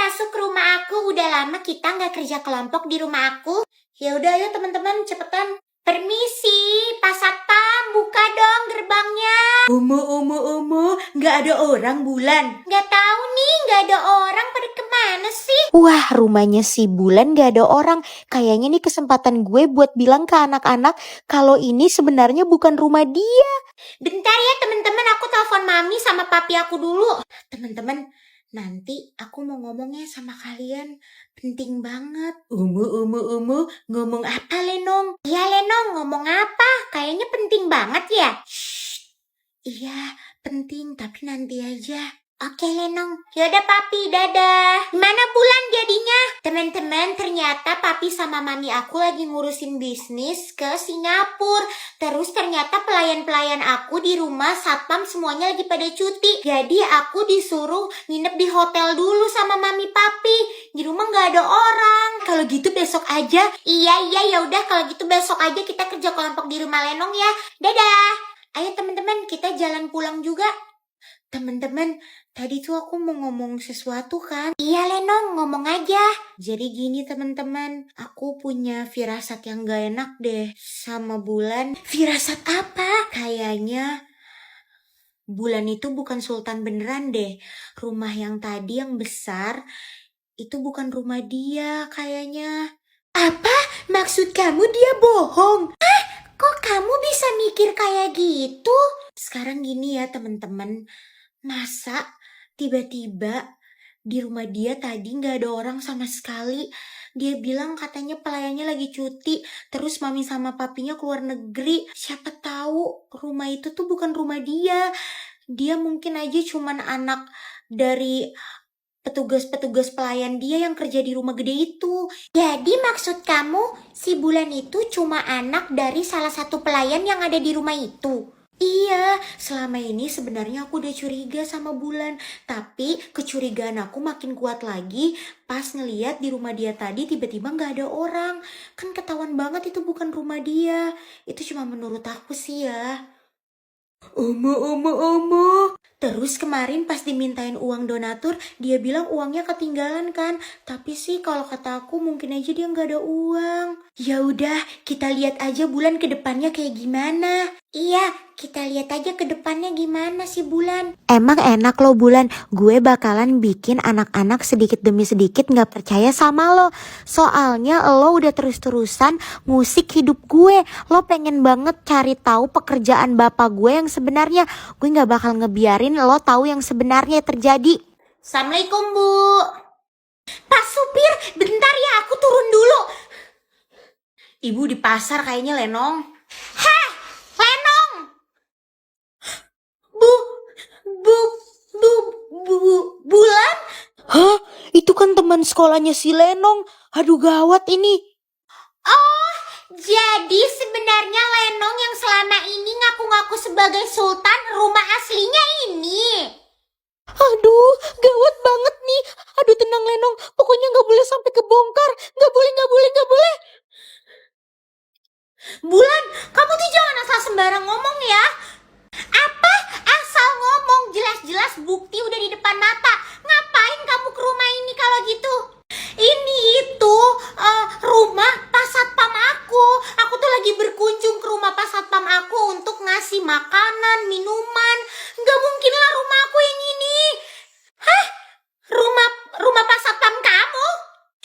masuk ke rumah aku. Udah lama kita nggak kerja kelompok di rumah aku. Ya udah, ayo teman-teman cepetan. Permisi, Pak Satpam, buka dong gerbangnya. Nggak ada orang, Bulan. Nggak tahu nih, nggak ada orang. Pada kemana sih? Wah, rumahnya si Bulan gak ada orang. Kayaknya nih kesempatan gue buat bilang ke anak-anak kalau ini sebenarnya bukan rumah dia. Bentar ya teman-teman, aku telepon mami sama papi aku dulu. Teman-teman, nanti aku mau ngomongnya sama kalian. Penting banget. Ngomong apa Lenong? Iya Lenong, ngomong apa? Kayaknya penting banget ya. Shh. Iya, penting tapi nanti aja. Oke Lenong, yaudah papi, dadah. Gimana Bulan jadinya? Teman-teman, ternyata papi sama mami aku lagi ngurusin bisnis ke Singapura. Terus ternyata pelayan-pelayan aku di rumah satpam semuanya lagi pada cuti. Jadi aku disuruh nginep di hotel dulu sama mami papi. Di rumah nggak ada orang. Kalau gitu besok aja. Iya, ya udah kalau gitu besok aja kita kerja kelompok di rumah Lenong ya. Dadah. Ayo teman-teman, kita jalan pulang juga. Teman-teman, tadi tuh aku mau ngomong sesuatu kan? Iya Lenong, ngomong aja. Jadi gini teman-teman, aku punya firasat yang gak enak deh sama Bulan. Firasat apa? Kayaknya Bulan itu bukan sultan beneran deh. Rumah yang tadi yang besar, itu bukan rumah dia kayaknya. Apa? Maksud kamu dia bohong? Kok kamu bisa mikir kayak gitu? Sekarang gini ya teman-teman. Masa tiba-tiba di rumah dia tadi gak ada orang sama sekali. Dia bilang katanya pelayannya lagi cuti. Terus mami sama papinya keluar negeri. Siapa tahu rumah itu tuh bukan rumah dia. Dia mungkin aja cuman anak dari petugas-petugas pelayan dia yang kerja di rumah gede itu. Jadi maksud kamu si Bulan itu cuma anak dari salah satu pelayan yang ada di rumah itu? Iya, selama ini sebenarnya aku udah curiga sama Bulan. Tapi kecurigaan aku makin kuat lagi pas ngeliat di rumah dia tadi tiba-tiba gak ada orang. Kan ketahuan banget itu bukan rumah dia. Itu cuma menurut aku sih ya. Omo. Terus kemarin pas dimintain uang donatur, dia bilang uangnya ketinggalan kan. Tapi sih kalau kata aku mungkin aja dia nggak ada uang. Ya udah, kita lihat aja Bulan ke depannya kayak gimana. Iya, kita lihat aja ke depannya gimana sih Bulan. Emang enak lo Bulan, gue bakalan bikin anak-anak sedikit demi sedikit gak percaya sama lo. Soalnya lo udah terus-terusan ngusik hidup gue. Lo pengen banget cari tahu pekerjaan bapak gue yang sebenarnya. Gue gak bakal ngebiarin lo tahu yang sebenarnya terjadi. Assalamualaikum Bu. Pak supir, bentar ya aku turun dulu. Ibu di pasar kayaknya Lenong. Heh, Lenong. Bulan? Hah? Itu kan teman sekolahnya si Lenong. Aduh gawat ini. Oh, jadi sebenarnya Lenong yang selama ini ngaku-ngaku sebagai sultan rumah aslinya ini. Aduh gawat banget nih. Aduh tenang Lenong, pokoknya gak boleh sampai kebongkar. Gak boleh. Bulan, kamu tuh jangan asal sembarang ngomong ya. Apa? Asal ngomong, jelas-jelas bukti udah di depan mata. Ngapain kamu ke rumah ini kalau gitu? Ini itu rumah Pak Satpam aku. Aku tuh lagi berkunjung ke rumah Pak Satpam aku untuk ngasih makanan, minuman. Gak mungkin lah rumah aku yang ini. Hah? Rumah Pak Satpam kamu?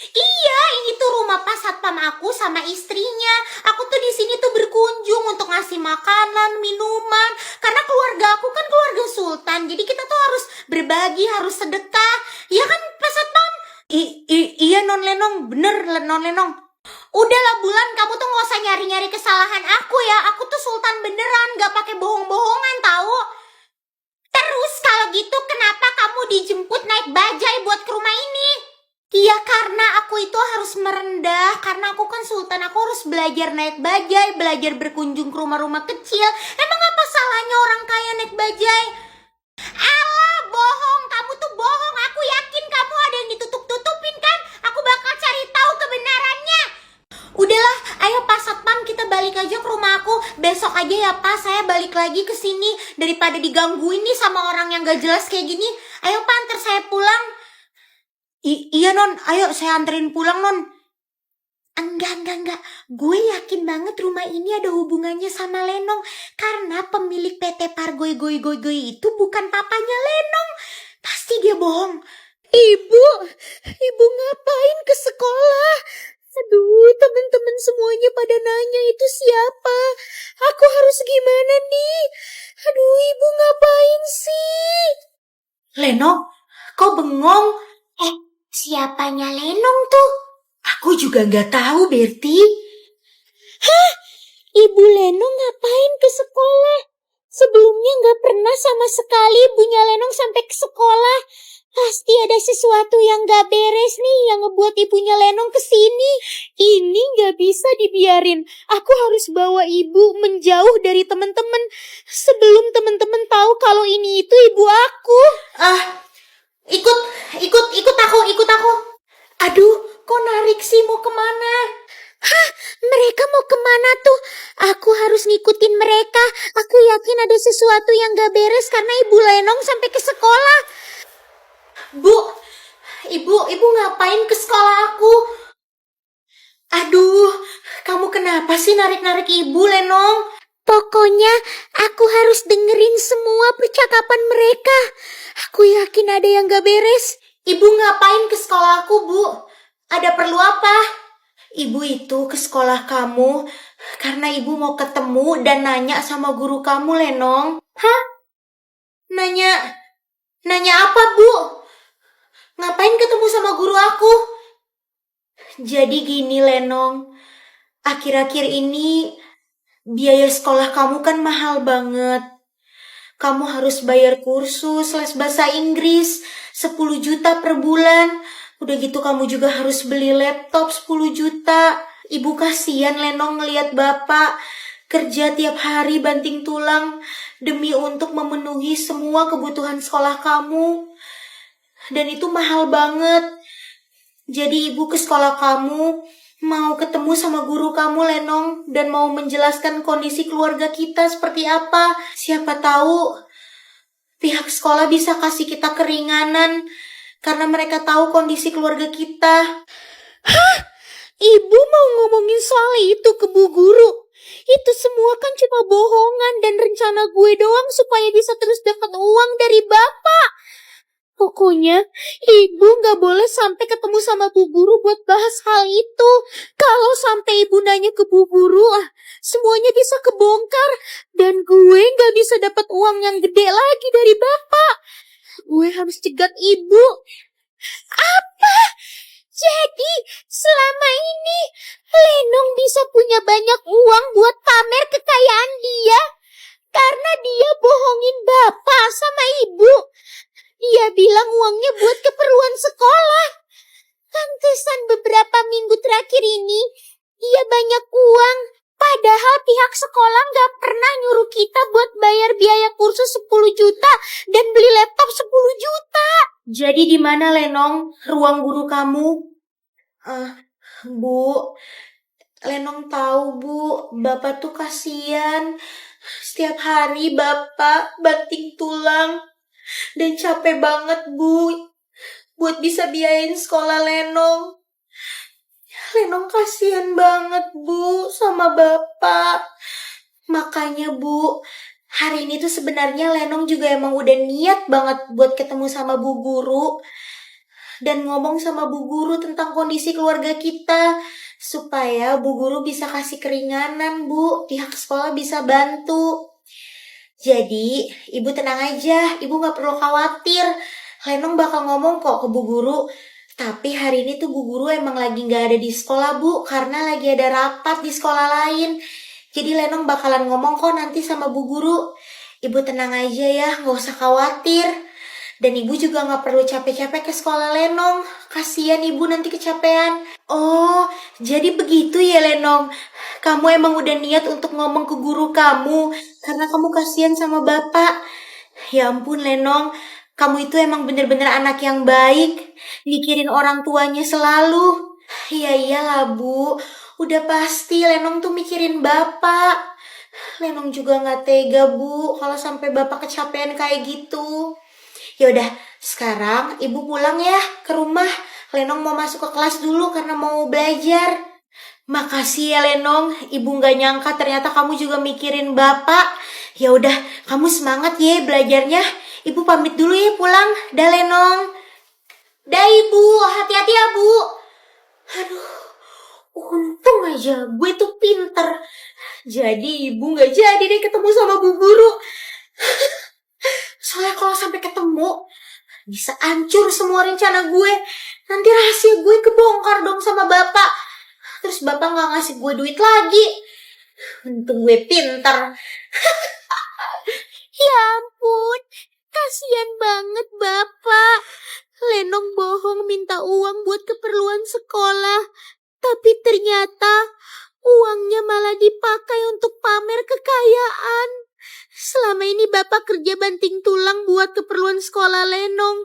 Iya, ini tuh rumah Pak Satpam aku sama istrinya. Aku tuh di sini tuh berkunjung untuk ngasih makanan, minuman. Karena keluarga aku kan keluarga sultan. Jadi kita tuh harus berbagi, harus sedekah. Iya kan Pak Satpam? Iya Non Lenong, bener Non Lenong. Udahlah Bulan, kamu tuh gak usah nyari-nyari kesalahan aku ya. Aku tuh sultan beneran, gak pakai bohong-bohongan tahu. Terus kalau gitu kenapa kamu dijemput naik bajai buat ke rumah ini? Iya karena aku itu harus merendah. Karena aku kan sultan, aku harus belajar naik bajai, belajar berkunjung ke rumah-rumah kecil. Emang apa salahnya orang kaya naik bajai? Alah bohong, kamu tuh bohong. Aku yakin kamu ada yang ditutup-tutupin kan. Aku bakal cari tahu kebenarannya. Udahlah, ayo Pak Satpam kita balik aja ke rumah aku. Besok aja ya Pak, saya balik lagi ke sini daripada digangguin nih sama orang yang gak jelas kayak gini. Ayo Pak, antar saya pulang. Iya aja non, ayo saya anterin pulang non. Enggak. Gue yakin banget rumah ini ada hubungannya sama Lenong. Karena pemilik PT Pargoy Goy itu bukan papanya Lenong. Pasti dia bohong. Ibu ngapain ke sekolah? Aduh, teman-teman semuanya pada nanya itu siapa? Aku harus gimana nih? Aduh, ibu ngapain sih? Lenong, kok bengong? Siapanya Lenong tuh? Aku juga nggak tahu, Berti. Ibu Lenong ngapain ke sekolah? Sebelumnya nggak pernah sama sekali ibunya Lenong sampai ke sekolah. Pasti ada sesuatu yang nggak beres nih yang ngebuat ibunya Lenong ke sini. Ini nggak bisa dibiarin. Aku harus bawa ibu menjauh dari teman-teman sebelum teman-teman tahu kalau ini itu ibu aku. Ikut aku. Aduh, kok narik sih, mau kemana? Mereka mau kemana tuh? Aku harus ngikutin mereka. Aku yakin ada sesuatu yang gak beres karena ibu Lenong sampai ke sekolah. Bu, ibu ngapain ke sekolah aku? Aduh, kamu kenapa sih narik-narik ibu, Lenong? Pokoknya aku harus dengerin semua percakapan mereka. Aku yakin ada yang gak beres. Ibu ngapain ke sekolah aku, Bu? Ada perlu apa? Ibu itu ke sekolah kamu karena ibu mau ketemu dan nanya sama guru kamu, Lenong. Hah? Nanya apa, Bu? Ngapain ketemu sama guru aku? Jadi gini, Lenong. Akhir-akhir ini biaya sekolah kamu kan mahal banget. Kamu harus bayar kursus les bahasa Inggris 10 juta per bulan. Udah gitu kamu juga harus beli laptop 10 juta. Ibu kasihan Lenong ngeliat bapak kerja tiap hari banting tulang demi untuk memenuhi semua kebutuhan sekolah kamu. Dan itu mahal banget. Jadi ibu ke sekolah kamu mau ketemu sama guru kamu, Lenong, dan mau menjelaskan kondisi keluarga kita seperti apa. Siapa tahu pihak sekolah bisa kasih kita keringanan karena mereka tahu kondisi keluarga kita. Ibu mau ngomongin soal itu ke bu guru? Itu semua kan cuma bohongan dan rencana gue doang supaya bisa terus dapat uang dari bapak. Pokoknya ibu gak boleh sampai ketemu sama bu guru buat bahas hal itu. Kalau sampai ibu nanya ke bu guru, semuanya bisa kebongkar. Dan gue gak bisa dapat uang yang gede lagi dari bapak. Gue harus cegat ibu. Apa? Jadi selama ini Lenong bisa punya banyak uang buat pamer kekayaan dia karena dia bohongin bapak sama ibu. Dia bilang uangnya buat keperluan sekolah. Pantesan beberapa minggu terakhir ini dia banyak uang. Padahal pihak sekolah gak pernah nyuruh kita buat bayar biaya kursus 10 juta dan beli laptop 10 juta. Jadi di mana, Lenong, ruang guru kamu? Bu, Lenong tahu, Bu, bapak tuh kasihan. Setiap hari bapak banting tulang dan capek banget, Bu, buat bisa biayain sekolah Lenong. Lenong kasihan banget, Bu, sama bapak. Makanya, Bu, hari ini tuh sebenarnya Lenong juga emang udah niat banget buat ketemu sama Bu Guru dan ngomong sama Bu Guru tentang kondisi keluarga kita supaya Bu Guru bisa kasih keringanan, Bu. Pihak sekolah bisa bantu. Jadi, Ibu tenang aja, Ibu gak perlu khawatir. Lenong bakal ngomong kok ke Bu Guru. Tapi hari ini tuh Bu Guru emang lagi gak ada di sekolah, Bu, karena lagi ada rapat di sekolah lain. Jadi Lenong bakalan ngomong kok nanti sama Bu Guru. Ibu tenang aja ya, gak usah khawatir. Dan ibu juga gak perlu capek-capek ke sekolah Lenong. Kasian ibu nanti kecapean. Oh, jadi begitu ya Lenong. Kamu emang udah niat untuk ngomong ke guru kamu karena kamu kasihan sama bapak. Ya ampun Lenong, kamu itu emang bener-bener anak yang baik. Mikirin orang tuanya selalu. Ya iyalah Bu, udah pasti Lenong tuh mikirin bapak. Lenong juga gak tega Bu kalau sampai bapak kecapean kayak gitu. Yaudah, sekarang ibu pulang ya ke rumah. Lenong mau masuk ke kelas dulu karena mau belajar. Makasih ya Lenong, ibu gak nyangka ternyata kamu juga mikirin bapak. Ya udah, kamu semangat ya belajarnya. Ibu pamit dulu ya pulang. Dah Lenong. Dah ibu, hati-hati ya bu. Aduh, untung aja gue tuh pinter. Jadi ibu gak jadi deh ketemu sama bu guru. Soalnya kalau sampai ketemu, bisa hancur semua rencana gue. Nanti rahasia gue kebongkar dong sama bapak. Terus bapak gak ngasih gue duit lagi. Untung gue pinter. Ya ampun, kasihan banget bapak. Lenong bohong minta uang buat keperluan sekolah. Tapi ternyata uangnya malah dipakai untuk pamer kekayaan. Selama ini bapak kerja banting tulang buat keperluan sekolah Lenong.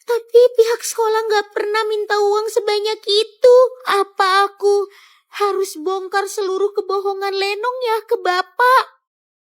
Tapi pihak sekolah gak pernah minta uang sebanyak itu. Apa aku harus bongkar seluruh kebohongan Lenong ya ke bapak?